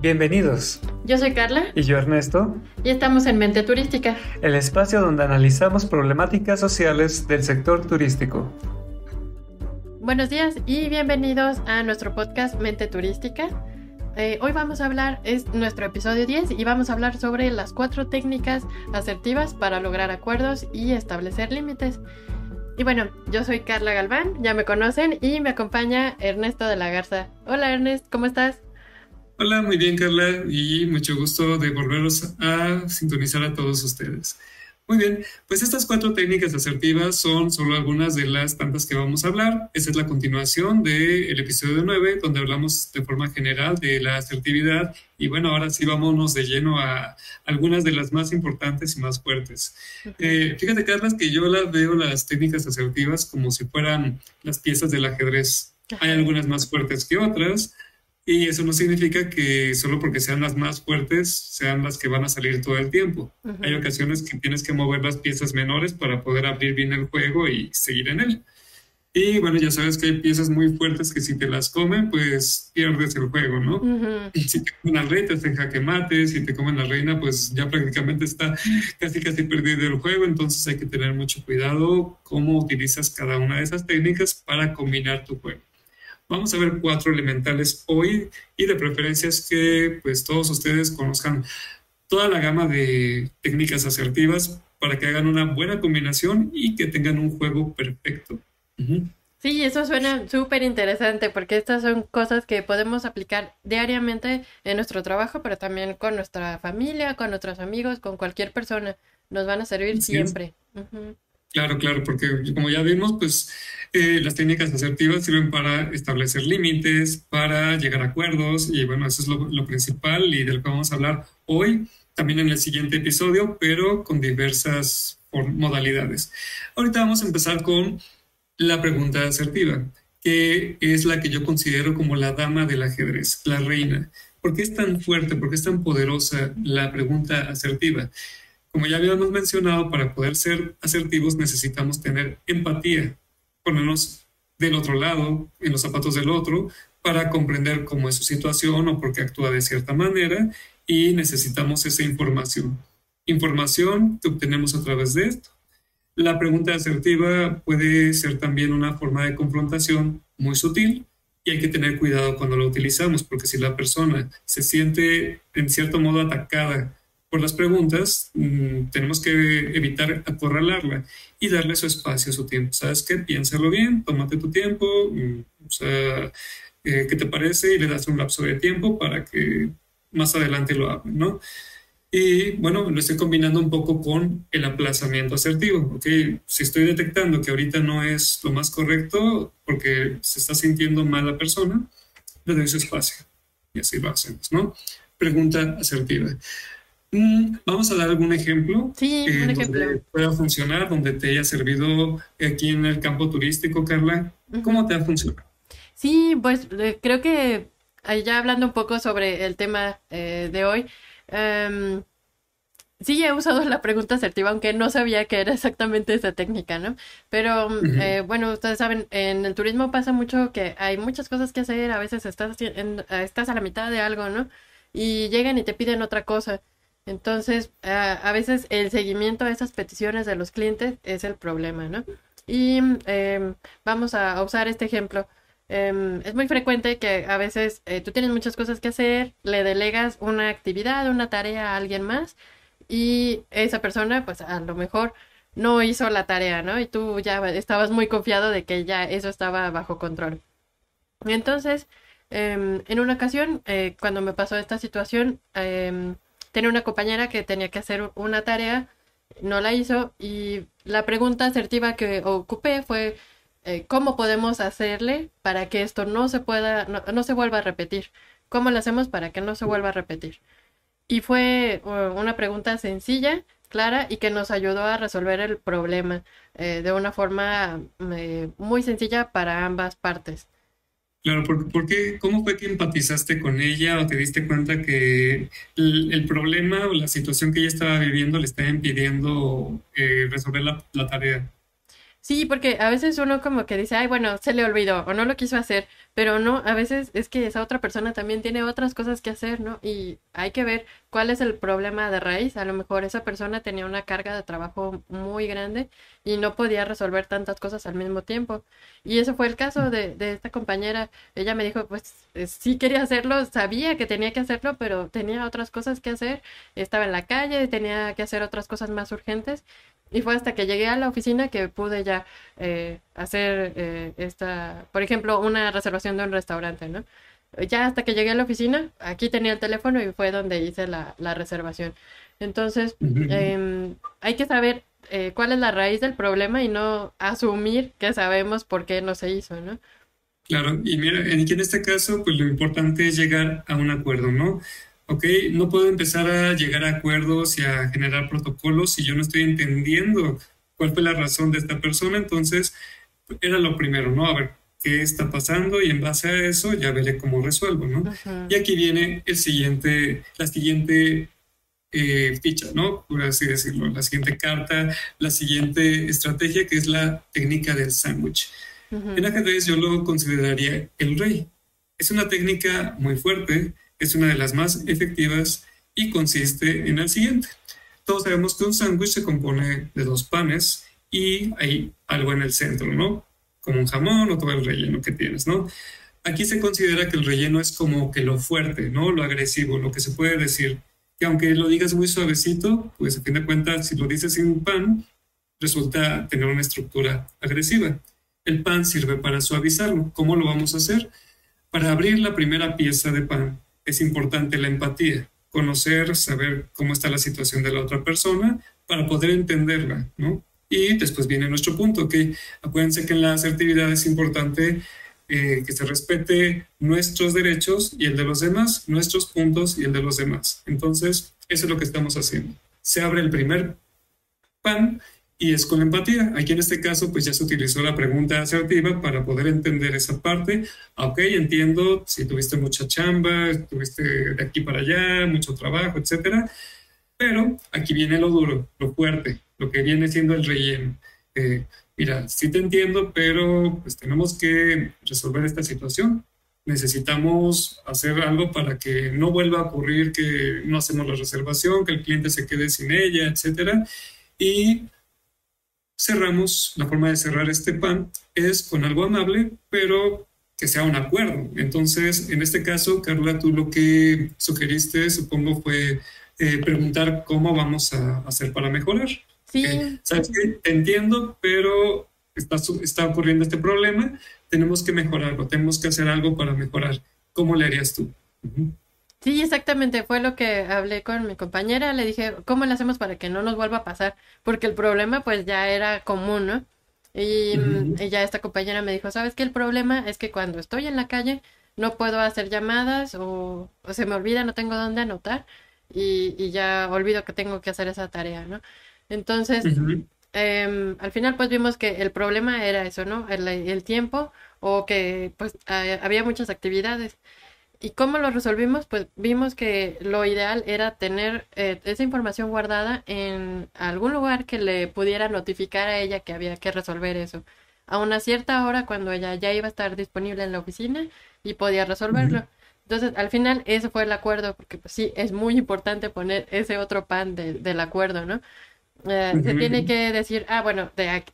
Bienvenidos. Yo soy Carla. Y yo Ernesto. Y estamos en Mente Turística, el espacio donde analizamos problemáticas sociales del sector turístico. Buenos días y bienvenidos a nuestro podcast Mente Turística. Hoy vamos a hablar, es nuestro episodio 10 y vamos a hablar sobre las 4 técnicas asertivas para lograr acuerdos y establecer límites. Y bueno, yo soy Carla Galván, ya me conocen, y me acompaña Ernesto de la Garza. Hola Ernest, ¿cómo estás? Hola, muy bien Carla, y mucho gusto de volveros a sintonizar a todos ustedes. Muy bien, pues estas 4 técnicas asertivas son solo algunas de las tantas que vamos a hablar. Esta es la continuación del episodio 9, donde hablamos de forma general de la asertividad. Y bueno, ahora sí vámonos de lleno a algunas de las más importantes y más fuertes. Fíjate, Carla, que yo veo las técnicas asertivas como si fueran las piezas del ajedrez. Hay algunas más fuertes que otras. Y eso no significa que solo porque sean las más fuertes sean las que van a salir todo el tiempo. Hay ocasiones que tienes que mover las piezas menores para poder abrir bien el juego y seguir en él. Y bueno, ya sabes que hay piezas muy fuertes que si te las comen, pues pierdes el juego, ¿no? Si te comen al rey, te hacen jaque mate. Si te comen la reina, pues ya prácticamente está casi perdido el juego. Entonces hay que tener mucho cuidado cómo utilizas cada una de esas técnicas para combinar tu juego. Vamos a ver 4 elementales hoy y de preferencias que pues todos ustedes conozcan toda la gama de técnicas asertivas para que hagan una buena combinación y que tengan un juego perfecto. Sí, eso suena súper interesante porque estas son cosas que podemos aplicar diariamente en nuestro trabajo, pero también con nuestra familia, con nuestros amigos, con cualquier persona. Nos van a servir siempre. Claro, porque como ya vimos, pues las técnicas asertivas sirven para establecer límites, para llegar a acuerdos, y bueno, eso es lo principal y del que vamos a hablar hoy, también en el siguiente episodio, pero con diversas modalidades. Ahorita vamos a empezar con la pregunta asertiva, que es la que yo considero como la dama del ajedrez, la reina. ¿Por qué es tan fuerte, por qué es tan poderosa la pregunta asertiva? Como ya habíamos mencionado, para poder ser asertivos necesitamos tener empatía, ponernos del otro lado, en los zapatos del otro, para comprender cómo es su situación o por qué actúa de cierta manera, y necesitamos esa información. Información que obtenemos a través de esto. La pregunta asertiva puede ser también una forma de confrontación muy sutil y hay que tener cuidado cuando lo utilizamos, porque si la persona se siente en cierto modo atacada por las preguntas, tenemos que evitar acorralarla y darle su espacio, su tiempo. ¿Sabes qué? Piénsalo bien, tómate tu tiempo, ¿qué te parece? Y le das un lapso de tiempo para que más adelante lo hagan, ¿no? Y bueno, lo estoy combinando un poco con el aplazamiento asertivo, ¿ok? Si estoy detectando que ahorita no es lo más correcto porque se está sintiendo mal la persona, le doy su espacio y así lo hacemos, ¿no? Pregunta asertiva. Vamos a dar algún ejemplo. Sí, un ejemplo. Donde pueda funcionar, donde te haya servido aquí en el campo turístico, Carla. ¿Cómo te ha funcionado? Sí, pues creo que ya hablando un poco sobre el tema de hoy, sí he usado la pregunta asertiva, aunque no sabía que era exactamente esa técnica, ¿no? Pero bueno, ustedes saben, en el turismo pasa mucho que hay muchas cosas que hacer, a veces estás a la mitad de algo, ¿no? Y llegan y te piden otra cosa. Entonces, a veces el seguimiento a esas peticiones de los clientes es el problema, ¿no? Y vamos a usar este ejemplo. Es muy frecuente que a veces tú tienes muchas cosas que hacer, le delegas una actividad, una tarea a alguien más y esa persona, pues a lo mejor no hizo la tarea, ¿no? Y tú ya estabas muy confiado de que ya eso estaba bajo control. Entonces, en una ocasión, cuando me pasó esta situación, tenía una compañera que tenía que hacer una tarea, no la hizo y la pregunta asertiva que ocupé fue ¿cómo podemos hacerle para que esto no se vuelva a repetir? ¿Cómo lo hacemos para que no se vuelva a repetir? Y fue una pregunta sencilla, clara y que nos ayudó a resolver el problema de una forma muy sencilla para ambas partes. Claro, ¿por qué? ¿Cómo fue que empatizaste con ella o te diste cuenta que el problema o la situación que ella estaba viviendo le estaba impidiendo resolver la tarea? Sí, porque a veces uno como que dice, ay, bueno, se le olvidó o no lo quiso hacer, pero no, a veces es que esa otra persona también tiene otras cosas que hacer, ¿no? Y hay que ver cuál es el problema de raíz. A lo mejor esa persona tenía una carga de trabajo muy grande y no podía resolver tantas cosas al mismo tiempo. Y ese fue el caso de esta compañera. Ella me dijo, pues sí quería hacerlo, sabía que tenía que hacerlo, pero tenía otras cosas que hacer. Estaba en la calle, tenía que hacer otras cosas más urgentes. Y fue hasta que llegué a la oficina que pude ya hacer por ejemplo, una reservación de un restaurante, ¿no? Ya hasta que llegué a la oficina, aquí tenía el teléfono y fue donde hice la reservación. Entonces, Ujú. hay que saber cuál es la raíz del problema y no asumir que sabemos por qué no se hizo, ¿no? Claro, y mira, aquí en este caso, pues lo importante es llegar a un acuerdo, ¿no? Ok, no puedo empezar a llegar a acuerdos y a generar protocolos si yo no estoy entendiendo cuál fue la razón de esta persona. Entonces, era lo primero, ¿no? A ver qué está pasando y en base a eso ya veré cómo resuelvo, ¿no? Ujú, Y aquí viene la siguiente ficha, ¿no? Por así decirlo, la siguiente carta, la siguiente estrategia, que es la técnica del sándwich. En ujú. ajedrez yo lo consideraría el rey. Es una técnica muy fuerte, es una de las más efectivas y consiste en el siguiente. Todos sabemos que un sándwich se compone de dos panes y hay algo en el centro, ¿no? Como un jamón o todo el relleno que tienes, ¿no? Aquí se considera que el relleno es como que lo fuerte, ¿no? Lo agresivo, lo que se puede decir. Que aunque lo digas muy suavecito, pues a fin de cuentas, si lo dices sin pan, resulta tener una estructura agresiva. El pan sirve para suavizarlo. ¿Cómo lo vamos a hacer? Para abrir la primera pieza de pan es importante la empatía, conocer, saber cómo está la situación de la otra persona para poder entenderla, ¿no? Y después viene nuestro punto, que acuérdense que en la asertividad es importante que se respete nuestros derechos y el de los demás, nuestros puntos y el de los demás. Entonces, eso es lo que estamos haciendo. Se abre el primer pan y es con empatía. Aquí en este caso, pues ya se utilizó la pregunta asertiva para poder entender esa parte. Ok, entiendo si tuviste mucha chamba, estuviste de aquí para allá, mucho trabajo, etcétera. Pero aquí viene lo duro, lo fuerte, lo que viene siendo el relleno. Eh, Mira, sí te entiendo, pero pues tenemos que resolver esta situación. Necesitamos hacer algo para que no vuelva a ocurrir que no hacemos la reservación, que el cliente se quede sin ella, etcétera. Y cerramos, la forma de cerrar este pan es con algo amable, pero que sea un acuerdo. Entonces, en este caso, Carla, tú lo que sugeriste, supongo, fue preguntar cómo vamos a hacer para mejorar. Okay. Sí, ¿Sabes qué? Te entiendo, pero está ocurriendo este problema, tenemos que mejorarlo, tenemos que hacer algo para mejorar. ¿Cómo le harías tú? Ujú. sí, exactamente. Fue lo que hablé con mi compañera. Le dije, ¿cómo le hacemos para que no nos vuelva a pasar? Porque el problema pues ya era común, ¿no? Ujú. Y ya esta compañera me dijo, ¿sabes qué? El problema es que cuando estoy en la calle no puedo hacer llamadas o se me olvida, no tengo dónde anotar y ya olvido que tengo que hacer esa tarea, ¿no? Entonces, Ujú. al final pues vimos que el problema era eso, ¿no? El tiempo o que pues había muchas actividades. ¿Y cómo lo resolvimos? Pues vimos que lo ideal era tener esa información guardada en algún lugar que le pudiera notificar a ella que había que resolver eso. A una cierta hora cuando ella ya iba a estar disponible en la oficina y podía Ujú. resolverlo. Entonces, al final, ese fue el acuerdo, porque pues sí, es muy importante poner ese otro pan del acuerdo, ¿no? Se tiene Ujú. que decir, ah, bueno,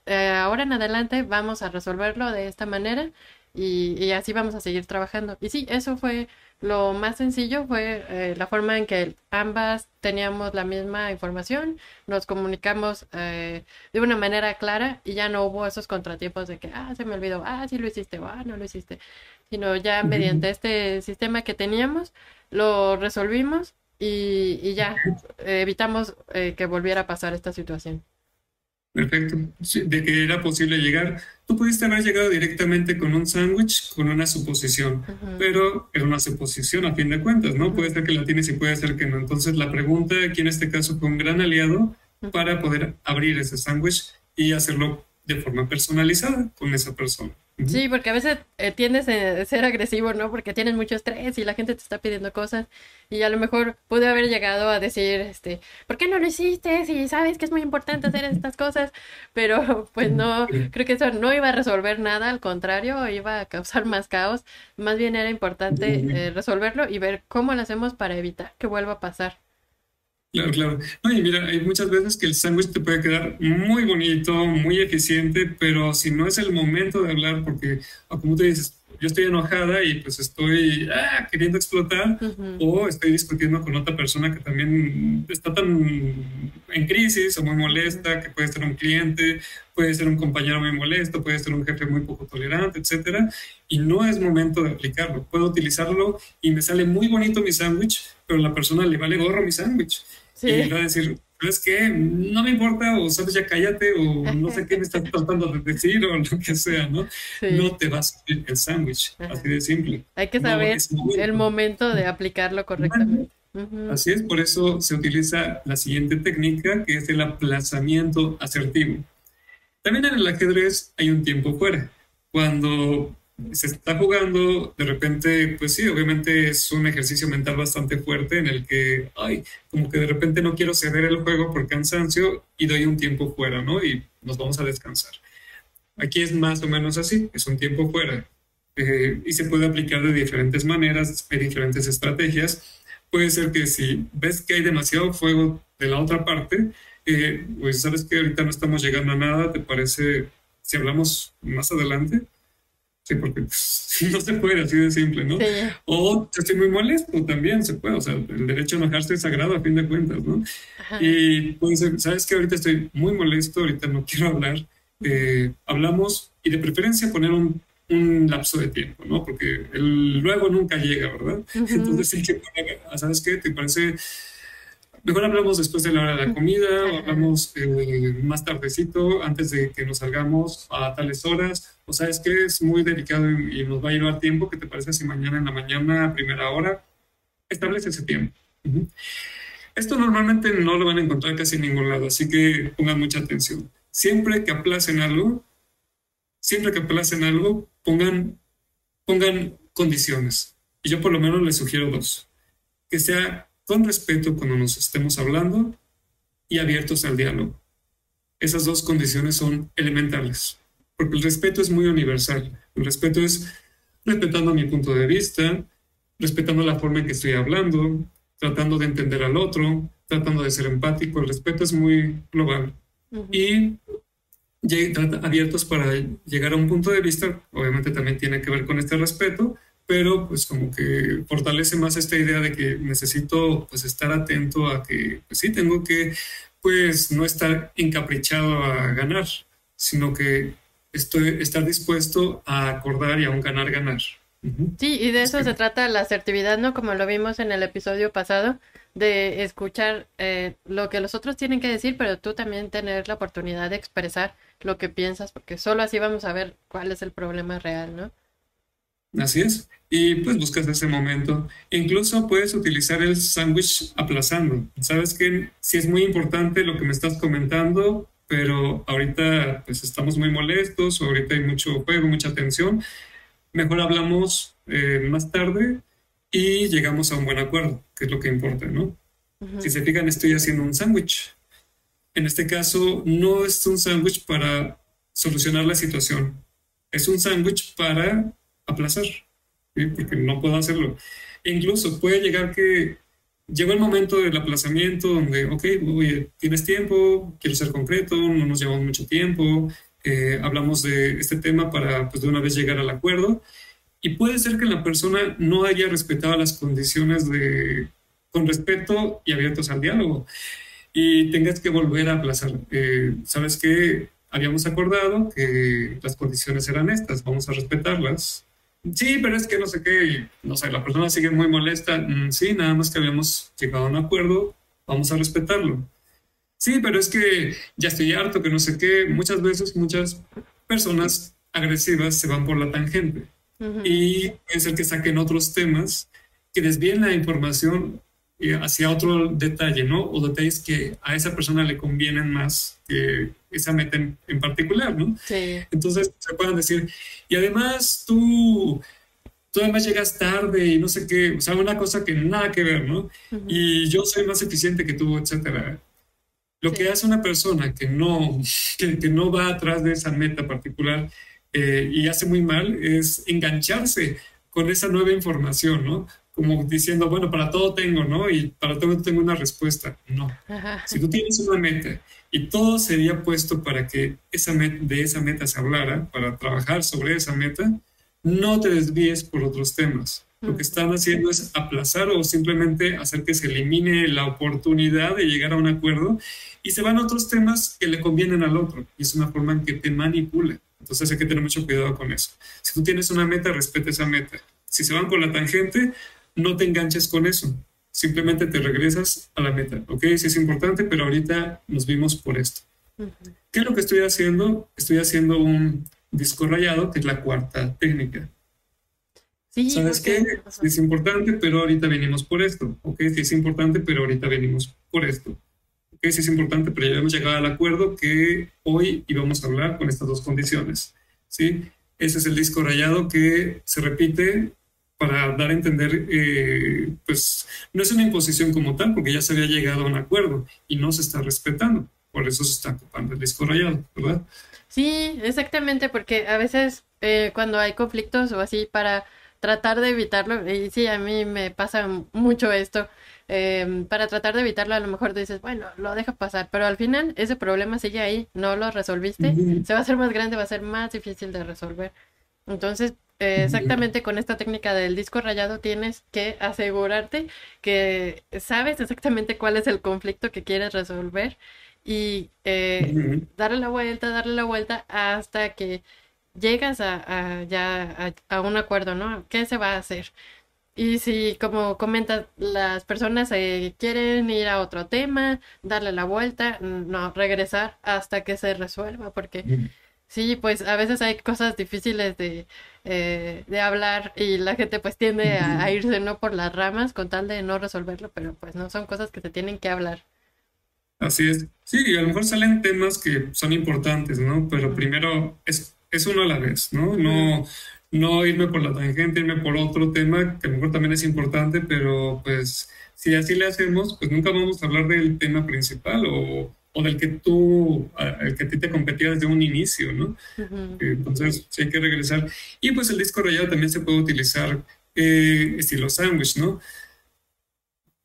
ahora en adelante vamos a resolverlo de esta manera y así vamos a seguir trabajando. Y sí, eso fue lo más sencillo, fue la forma en que ambas teníamos la misma información, nos comunicamos de una manera clara y ya no hubo esos contratiempos de que, ah, se me olvidó, ah, sí lo hiciste, o ah, no lo hiciste, sino ya Ujú. mediante este sistema que teníamos, lo resolvimos y ya evitamos que volviera a pasar esta situación. Perfecto. Sí, de que era posible llegar. Tú pudiste haber llegado directamente con un sándwich, con una suposición, Ujú, pero era una suposición a fin de cuentas, ¿no? Puede ujú, ser que la tienes y puede ser que no. Entonces la pregunta aquí en este caso fue un gran aliado ujú. para poder abrir ese sándwich y hacerlo de forma personalizada con esa persona. Sí, porque a veces tiendes a ser agresivo, ¿no? Porque tienes mucho estrés y la gente te está pidiendo cosas y a lo mejor pude haber llegado a decir, ¿por qué no lo hiciste? Si sabes que es muy importante hacer estas cosas, pero pues no, creo que eso no iba a resolver nada, al contrario, iba a causar más caos. Más bien era importante resolverlo y ver cómo lo hacemos para evitar que vuelva a pasar. Claro, claro. No, y mira, hay muchas veces que el sándwich te puede quedar muy bonito, muy eficiente, pero si no es el momento de hablar, porque, o como tú dices, yo estoy enojada y pues estoy queriendo explotar, Ujú. o estoy discutiendo con otra persona que también está tan en crisis o muy molesta, que puede ser un cliente, puede ser un compañero muy molesto, puede ser un jefe muy poco tolerante, etcétera, y no es momento de aplicarlo. Puedo utilizarlo y me sale muy bonito mi sándwich, pero a la persona le vale gorro mi sándwich. Y Sí. va a decir, ¿sabes qué? No me importa, o sabes, ya cállate, o no sé qué me estás tratando de decir, o lo que sea, ¿no? Sí. No te va a servir el sándwich, Ajá. así de simple. Hay que No saber es el momento. momento de aplicarlo correctamente. Ujú. Así es, por eso se utiliza la siguiente técnica, que es el aplazamiento asertivo. También en el ajedrez hay un tiempo fuera. Cuando se está jugando, de repente, pues sí, obviamente es un ejercicio mental bastante fuerte en el que, ay, como que de repente no quiero ceder el juego por cansancio y doy un tiempo fuera, ¿no? Y nos vamos a descansar. Aquí es más o menos así, es un tiempo fuera. Y se puede aplicar de diferentes maneras, hay diferentes estrategias. Puede ser que si ves que hay demasiado fuego de la otra parte, pues sabes que ahorita no estamos llegando a nada, ¿te parece si hablamos más adelante? Sí, porque pues, no se puede, así de simple, ¿no? Sí. O yo estoy muy molesto, también se puede, o sea, el derecho a enojarse es sagrado a fin de cuentas, ¿no? Ajá. Y pues, sabes que ahorita estoy muy molesto, ahorita no quiero hablar, hablamos y de preferencia poner un lapso de tiempo, ¿no? Porque el luego nunca llega, ¿verdad? Ujú. Entonces sí que poner, ¿sabes qué? ¿Te parece? Mejor hablamos después de la hora de la comida, o Ajá. hablamos más tardecito, antes de que nos salgamos a tales horas. O sabes que es muy delicado y nos va a llevar tiempo. ¿Qué te parece si mañana en la mañana, a primera hora, establece ese tiempo? Ujú. Esto normalmente no lo van a encontrar casi en ningún lado, así que pongan mucha atención. Siempre que aplacen algo, pongan condiciones. Y yo por lo menos les sugiero dos. Que sea con respeto cuando nos estemos hablando y abiertos al diálogo. Esas dos condiciones son elementales, porque el respeto es muy universal. El respeto es respetando mi punto de vista, respetando la forma en que estoy hablando, tratando de entender al otro, tratando de ser empático. El respeto es muy global. Ujú. Y abiertos para llegar a un punto de vista, obviamente también tiene que ver con este respeto, pero pues como que fortalece más esta idea de que necesito pues estar atento a que pues sí tengo que pues no estar encaprichado a ganar, sino que estar dispuesto a acordar y a un ganar. Ujú. Sí, y de Es eso que se trata la asertividad, ¿no? Como lo vimos en el episodio pasado, de escuchar lo que los otros tienen que decir, pero tú también tener la oportunidad de expresar lo que piensas, porque solo así vamos a ver cuál es el problema real, ¿no? así es. Y pues buscas ese momento. Incluso puedes utilizar el sándwich aplazando. Sabes que sí es muy importante lo que me estás comentando, pero ahorita pues estamos muy molestos, o ahorita hay mucho juego, mucha tensión. Mejor hablamos más tarde y llegamos a un buen acuerdo, que es lo que importa, ¿no? Si Ujú. se fijan, estoy haciendo un sándwich. En este caso, no es un sándwich para solucionar la situación, es un sándwich para aplazar, ¿sí? Porque no puedo hacerlo. E incluso puede llegar que llegó el momento del aplazamiento donde, ok, oye, tienes tiempo, quiero ser concreto, no nos llevamos mucho tiempo, hablamos de este tema para pues, de una vez llegar al acuerdo. Y puede ser que la persona no haya respetado las condiciones con respeto y abiertos al diálogo y tengas que volver a aplazar. ¿Sabes qué? Habíamos acordado que las condiciones eran estas, vamos a respetarlas. Sí, pero es que no sé qué, y, no sé, la persona sigue muy molesta. Sí, nada más que habíamos llegado a un acuerdo, vamos a respetarlo. Sí, pero es que ya estoy harto, que no sé qué. Muchas veces, muchas personas agresivas se van por la tangente Ujú. y puede ser que saquen otros temas que desvíen la información hacia otro detalle, ¿no? O detalles que a esa persona le convienen más que esa meta en particular, ¿no? Sí. Entonces se puedan decir, y además tú además llegas tarde y no sé qué, o sea, una cosa que nada que ver, ¿no? Ujú. Y yo soy más eficiente que tú, etcétera. Lo que Sí. hace una persona que no va atrás de esa meta particular y hace muy mal es engancharse con esa nueva información, ¿no? Como diciendo, bueno, para todo tengo, ¿no? Y para todo tengo una respuesta. No. Ajá. Si tú tienes una meta y todo sería puesto para que de esa meta se hablara, para trabajar sobre esa meta, no te desvíes por otros temas. Lo que Ujú. están haciendo es aplazar o simplemente hacer que se elimine la oportunidad de llegar a un acuerdo y se van a otros temas que le convienen al otro. Y es una forma en que te manipula. Entonces hay que tener mucho cuidado con eso. Si tú tienes una meta, respeta esa meta. Si se van por la tangente, no te enganches con eso. Simplemente te regresas a la meta. Ok, sí es importante, pero ahorita nos vimos por esto. Ujú. ¿Qué es lo que estoy haciendo? Estoy haciendo un disco rayado, que es la cuarta técnica. Sí, ¿Sabes qué? porque Sí es importante, pero ahorita venimos por esto. Ok, sí es importante, pero ahorita venimos por esto. Ok, sí es importante, pero ya hemos llegado al acuerdo que hoy íbamos a hablar con estas dos condiciones. ¿Sí? Ese es el disco rayado que se repite para dar a entender, pues no es una imposición como tal, porque ya se había llegado a un acuerdo y no se está respetando. Por eso se está ocupando el disco rayado, ¿verdad? sí, exactamente, porque a veces cuando hay conflictos o así, para tratar de evitarlo, y sí, a mí me pasa mucho esto, para tratar de evitarlo a lo mejor dices, bueno, lo dejo pasar, pero al final ese problema sigue ahí, no lo resolviste, Ujú, se va a hacer más grande, va a ser más difícil de resolver. Entonces, ujú, exactamente con esta técnica del disco rayado tienes que asegurarte que sabes exactamente cuál es el conflicto que quieres resolver y ujú. darle la vuelta hasta que llegas a un acuerdo, ¿no? ¿Qué se va a hacer? Y si, como comentas, las personas quieren ir a otro tema, darle la vuelta, no, regresar hasta que se resuelva, porque sí, pues a veces hay cosas difíciles de hablar y la gente pues tiende a Ujú. irse no por las ramas con tal de no resolverlo, pero pues no son cosas que se tienen que hablar. Así es. Sí, y a lo mejor salen temas que son importantes, ¿no? Pero Ujú, primero es uno a la vez, ¿no? ujú, No irme por la tangente, irme por otro tema que a lo mejor también es importante, pero pues si así le hacemos, pues nunca vamos a hablar del tema principal o del que el que a ti te competía desde un inicio, ¿no? ujú. Entonces, sí hay que regresar. Y pues el disco rayado también se puede utilizar estilo sándwich, ¿no?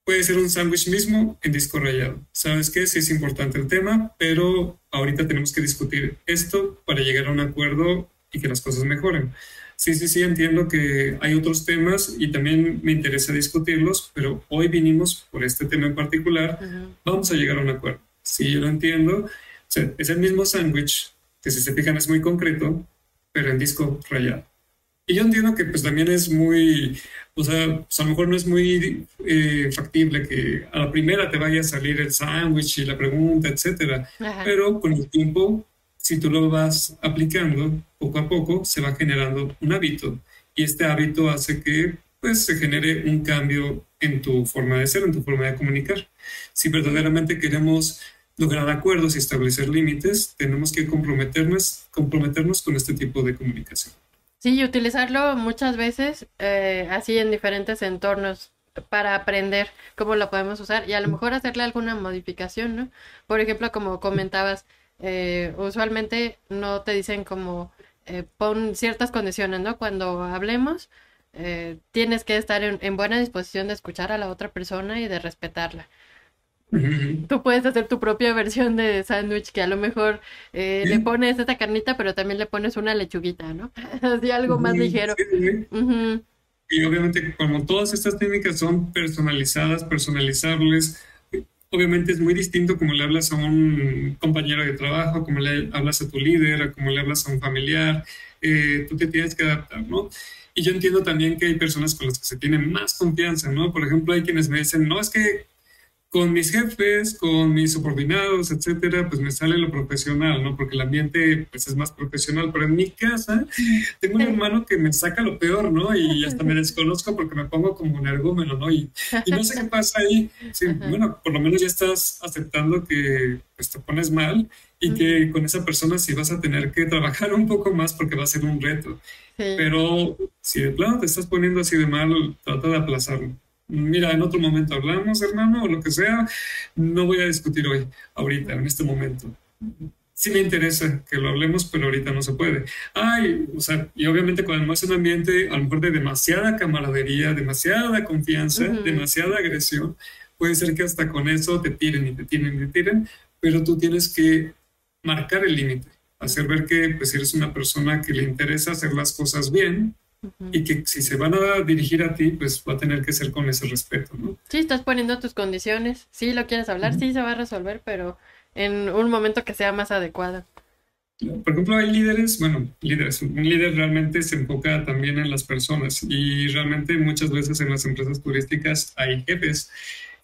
Puede ser un sándwich mismo en disco rayado. ¿Sabes qué? Sí es importante el tema, pero ahorita tenemos que discutir esto para llegar a un acuerdo y que las cosas mejoren. Sí, sí, sí, entiendo que hay otros temas y también me interesa discutirlos, pero hoy vinimos por este tema en particular. Ujú. Vamos a llegar a un acuerdo. Sí, yo lo entiendo. O sea, es el mismo sándwich, que si se fijan es muy concreto, pero en disco rayado. Y yo entiendo que pues también es muy, o sea, pues, a lo mejor no es muy factible que a la primera te vaya a salir el sándwich y la pregunta, etcétera. Ajá. Pero con el tiempo, si tú lo vas aplicando poco a poco, se va generando un hábito. Y este hábito hace que pues se genere un cambio en tu forma de ser, en tu forma de comunicar. Si verdaderamente queremos lograr acuerdos y establecer límites, tenemos que comprometernos con este tipo de comunicación. Sí, y utilizarlo muchas veces así en diferentes entornos para aprender cómo lo podemos usar y a lo mejor hacerle alguna modificación, ¿no? Por ejemplo, como comentabas, usualmente no te dicen como pon ciertas condiciones, ¿no? Cuando hablemos, tienes que estar en buena disposición de escuchar a la otra persona y de respetarla. Ujú. Tú puedes hacer tu propia versión de sándwich que a lo mejor le Sí, pones esta carnita, pero también le pones una lechuguita, ¿no? Así algo más ujú, ligero. sí, sí, sí. Ujú, Y obviamente como todas estas técnicas son personalizadas, personalizables, obviamente es muy distinto como le hablas a un compañero de trabajo, como le hablas a tu líder, a como le hablas a un familiar, tú te tienes que adaptar, ¿no? Y yo entiendo también que hay personas con las que se tiene más confianza, ¿no? Por ejemplo, hay quienes me dicen, no, es que con mis jefes, con mis subordinados, etcétera, pues me sale lo profesional, ¿no? Porque el ambiente, pues, es más profesional. Pero en mi casa tengo un hermano que me saca lo peor, ¿no? Y hasta me desconozco porque me pongo como un energúmeno, ¿no? Y no sé qué pasa ahí. Sí, bueno, por lo menos ya estás aceptando que, pues, te pones mal y que con esa persona sí vas a tener que trabajar un poco más porque va a ser un reto. Sí. Pero si de plano te estás poniendo así de mal, trata de aplazarlo. Mira, en otro momento hablamos, hermano, o lo que sea. No voy a discutir hoy, ahorita, en este momento. Sí me interesa que lo hablemos, pero ahorita no se puede. Ay, o sea, y obviamente cuando es un ambiente a lo mejor de demasiada camaradería, demasiada confianza, demasiada agresión, puede ser que hasta con eso te tiren y te tiren y te tiren, pero tú tienes que marcar el límite, hacer ver que pues eres una persona que le interesa hacer las cosas bien, y que si se van a dirigir a ti, pues va a tener que ser con ese respeto, ¿no? Sí, estás poniendo tus condiciones. Sí, lo quieres hablar, sí se va a resolver, pero en un momento que sea más adecuado. Por ejemplo, hay líderes, bueno, líderes. Un líder realmente se enfoca también en las personas y realmente muchas veces en las empresas turísticas hay jefes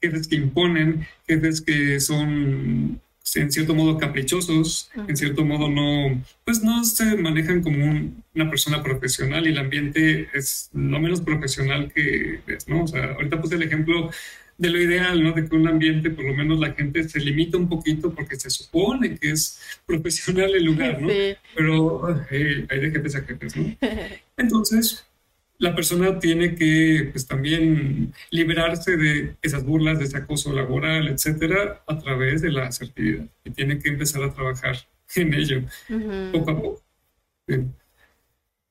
que imponen, jefes que son en cierto modo caprichosos, en cierto modo no, pues no se manejan como una persona profesional y el ambiente es lo menos profesional que ves, ¿no? O sea, ahorita puse el ejemplo de lo ideal, ¿no? De que un ambiente, por lo menos la gente se limita un poquito porque se supone que es profesional el lugar, ¿no? Sí. Pero hay de jefes a jefes, ¿no? Entonces, la persona tiene que, pues, también liberarse de esas burlas, de ese acoso laboral, etcétera, a través de la asertividad. Y tiene que empezar a trabajar en ello, poco a poco. Sí.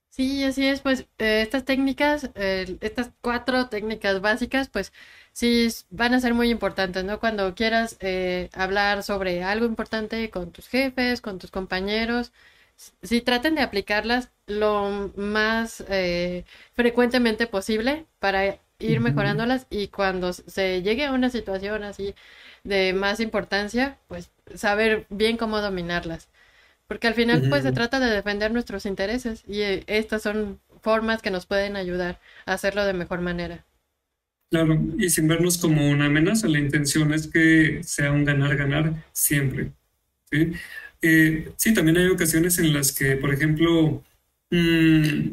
Sí, así es, pues estas técnicas, estas 4 técnicas básicas, pues sí van a ser muy importantes, ¿no? Cuando quieras hablar sobre algo importante con tus jefes, con tus compañeros, sí traten de aplicarlas lo más frecuentemente posible para ir mejorándolas y cuando se llegue a una situación así de más importancia, pues saber bien cómo dominarlas. Porque al final pues se trata de defender nuestros intereses y estas son formas que nos pueden ayudar a hacerlo de mejor manera. Claro, y sin vernos como una amenaza, la intención es que sea un ganar-ganar siempre, ¿sí? Sí, también hay ocasiones en las que, por ejemplo, se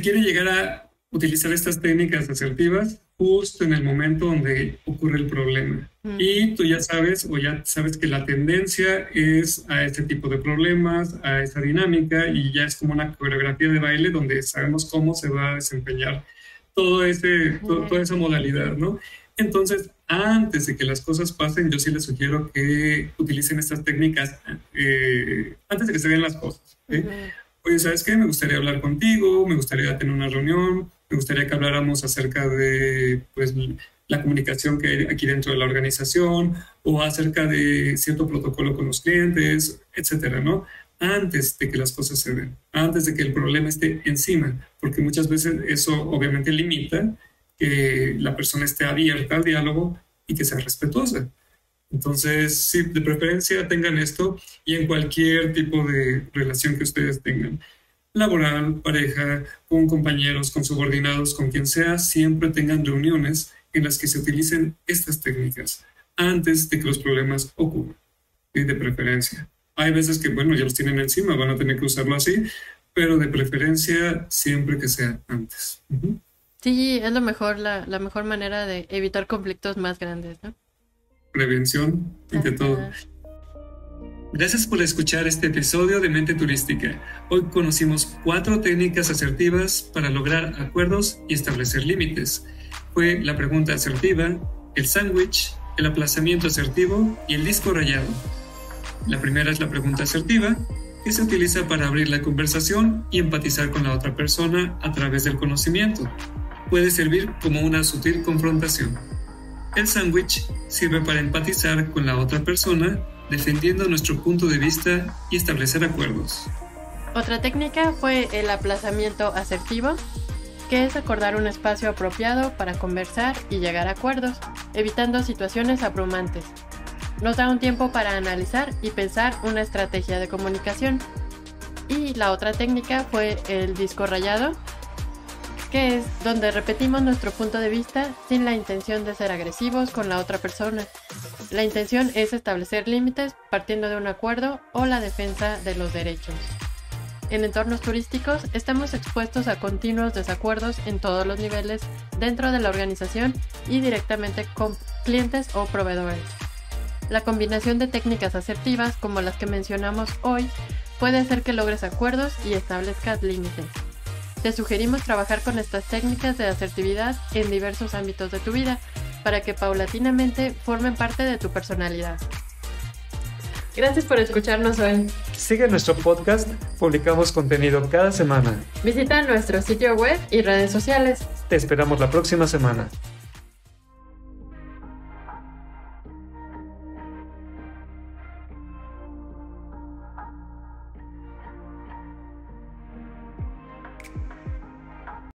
quiere llegar a utilizar estas técnicas asertivas justo en el momento donde ocurre el problema. Y tú ya sabes que la tendencia es a este tipo de problemas, a esa dinámica, y ya es como una coreografía de baile donde sabemos cómo se va a desempeñar toda esa modalidad, ¿no? Entonces, antes de que las cosas pasen, yo sí les sugiero que utilicen estas técnicas antes de que se den las cosas, ¿sí? Oye, ¿sabes qué? Me gustaría hablar contigo, me gustaría tener una reunión, me gustaría que habláramos acerca de, pues, la comunicación que hay aquí dentro de la organización o acerca de cierto protocolo con los clientes, etcétera, ¿no? Antes de que las cosas se den, antes de que el problema esté encima, porque muchas veces eso obviamente limita que la persona esté abierta al diálogo y que sea respetuosa. Entonces, sí, de preferencia tengan esto y en cualquier tipo de relación que ustedes tengan, laboral, pareja, con compañeros, con subordinados, con quien sea, siempre tengan reuniones en las que se utilicen estas técnicas antes de que los problemas ocurran, ¿sí? De preferencia. Hay veces que, bueno, ya los tienen encima, van a tener que usarlo así, pero de preferencia siempre que sea antes. Sí, es lo mejor, la mejor manera de evitar conflictos más grandes, ¿no? Prevención, ante todo. Gracias por escuchar este episodio de Mente Turística. Hoy conocimos 4 técnicas asertivas para lograr acuerdos y establecer límites. Fue la pregunta asertiva, el sándwich, el aplazamiento asertivo y el disco rayado. La primera es la pregunta asertiva, que se utiliza para abrir la conversación y empatizar con la otra persona a través del conocimiento. Puede servir como una sutil confrontación. El sándwich sirve para empatizar con la otra persona, defendiendo nuestro punto de vista y establecer acuerdos. Otra técnica fue el aplazamiento asertivo, que es acordar un espacio apropiado para conversar y llegar a acuerdos, evitando situaciones abrumantes. Nos da un tiempo para analizar y pensar una estrategia de comunicación. Y la otra técnica fue el disco rayado, que es donde repetimos nuestro punto de vista sin la intención de ser agresivos con la otra persona. La intención es establecer límites partiendo de un acuerdo o la defensa de los derechos. En entornos turísticos estamos expuestos a continuos desacuerdos en todos los niveles dentro de la organización y directamente con clientes o proveedores. La combinación de técnicas asertivas como las que mencionamos hoy puede hacer que logres acuerdos y establezcas límites. Te sugerimos trabajar con estas técnicas de asertividad en diversos ámbitos de tu vida para que paulatinamente formen parte de tu personalidad. Gracias por escucharnos hoy. Sigue nuestro podcast, publicamos contenido cada semana. Visita nuestro sitio web y redes sociales. Te esperamos la próxima semana.